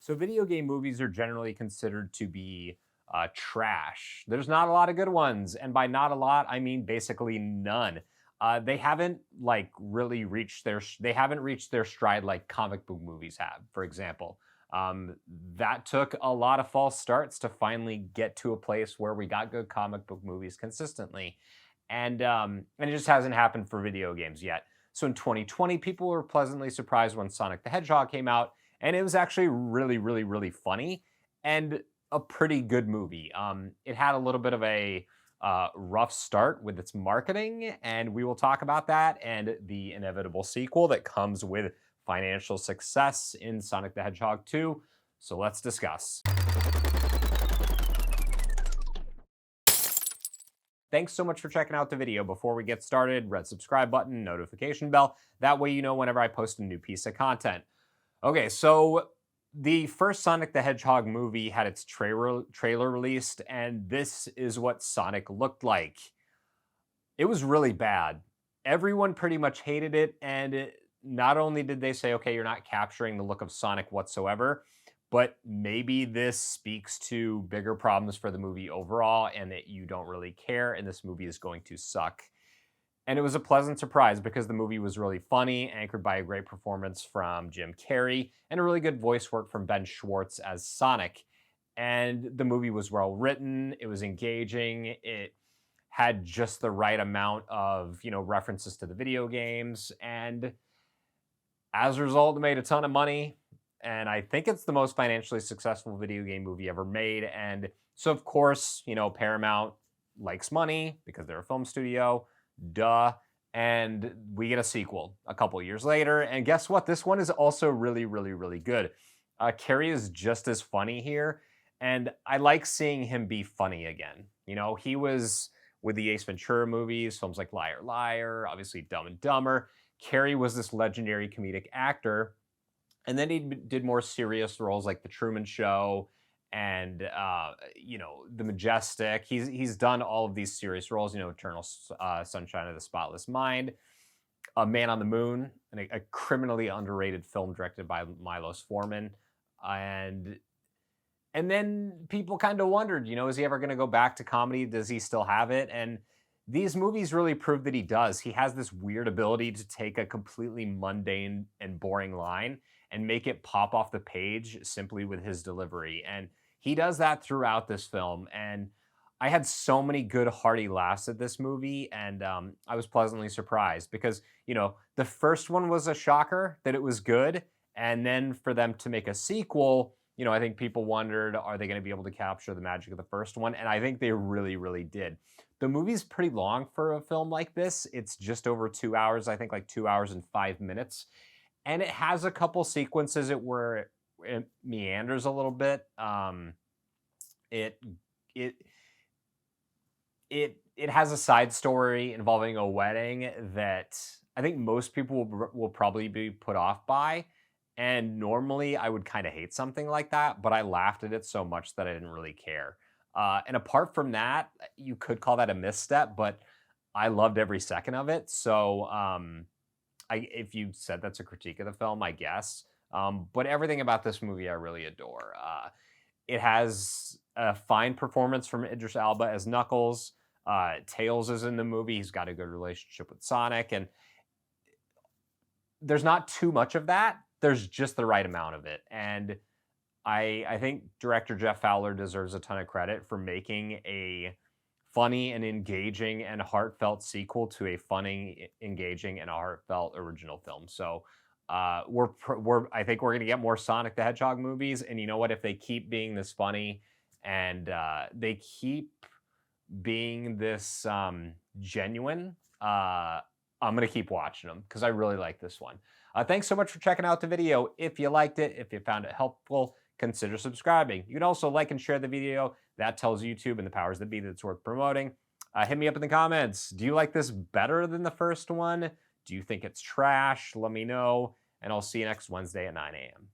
So video game movies are generally considered to be trash. There's not a lot of good ones, and by not a lot, I mean basically none. They haven't like really reached they haven't reached their stride like comic book movies have, for example. Um, that took a lot of false starts to finally get to a place where we got good comic book movies consistently, and it just hasn't happened for video games yet. So in 2020, people were pleasantly surprised when Sonic the Hedgehog came out, and it was actually really, really, really funny and a pretty good movie. It had a little bit of a rough start with its marketing, and we will talk about that and the inevitable sequel that comes with financial success in Sonic the Hedgehog 2. So let's discuss. Thanks so much for checking out the video. Before we get started, red subscribe button, notification bell. That way you know whenever I post a new piece of content. Okay, so the first Sonic the Hedgehog movie had its trailer released, and this is what Sonic looked like. It was really bad. Everyone pretty much hated it, and not only did they say, okay, you're not capturing the look of Sonic whatsoever, but maybe this speaks to bigger problems for the movie overall, and that you don't really care, and this movie is going to suck. And it was a pleasant surprise because the movie was really funny, anchored by a great performance from Jim Carrey and a really good voice work from Ben Schwartz as Sonic. And the movie was well written, it was engaging, it had just the right amount of, references to the video games, and as a result, it made a ton of money. And I think it's the most financially successful video game movie ever made. And so, of course, Paramount likes money because they're a film studio. Duh. And we get a sequel a couple years later. And guess what? This one is also really, really, really good. Carrie is just as funny here. And I like seeing him be funny again. He was with the Ace Ventura movies, films like Liar Liar, obviously Dumb and Dumber. Carrie was this legendary comedic actor, and then he did more serious roles like The Truman Show and The Majestic. He's done all of these serious roles. Eternal Sunshine of the Spotless Mind, A Man on the Moon, and a criminally underrated film directed by Milos Forman, and then people kind of wondered, is he ever going to go back to comedy? Does he still have it? And these movies really prove that he does. He has this weird ability to take a completely mundane and boring line and make it pop off the page simply with his delivery. And he does that throughout this film. And I had so many good hearty laughs at this movie, and I was pleasantly surprised because, the first one was a shocker that it was good. And then for them to make a sequel, I think people wondered, are they going to be able to capture the magic of the first one? And I think they really, really did. The movie's pretty long for a film like this. It's just over 2 hours, I think like 2 hours and 5 minutes. And it has a couple sequences where it meanders a little bit. It it it has a side story involving a wedding that I think most people will probably be put off by. And normally I would kind of hate something like that, but I laughed at it so much that I didn't really care. And apart from that, you could call that a misstep, but I loved every second of it. So if you said that's a critique of the film, I guess. But everything about this movie I really adore. It has a fine performance from Idris Elba as Knuckles. Tails is in the movie. He's got a good relationship with Sonic, and there's not too much of that. There's just the right amount of it. And I think director Jeff Fowler deserves a ton of credit for making a funny and engaging and heartfelt sequel to a funny, engaging, and a heartfelt original film. So I think we're gonna get more Sonic the Hedgehog movies. And you know what? If they keep being this funny and they keep being this genuine, I'm going to keep watching them because I really like this one. Thanks so much for checking out the video. If you liked it, if you found it helpful, consider subscribing. You can also like and share the video. That tells YouTube and the powers that be that it's worth promoting. Hit me up in the comments. Do you like this better than the first one? Do you think it's trash? Let me know, and I'll see you next Wednesday at 9 a.m.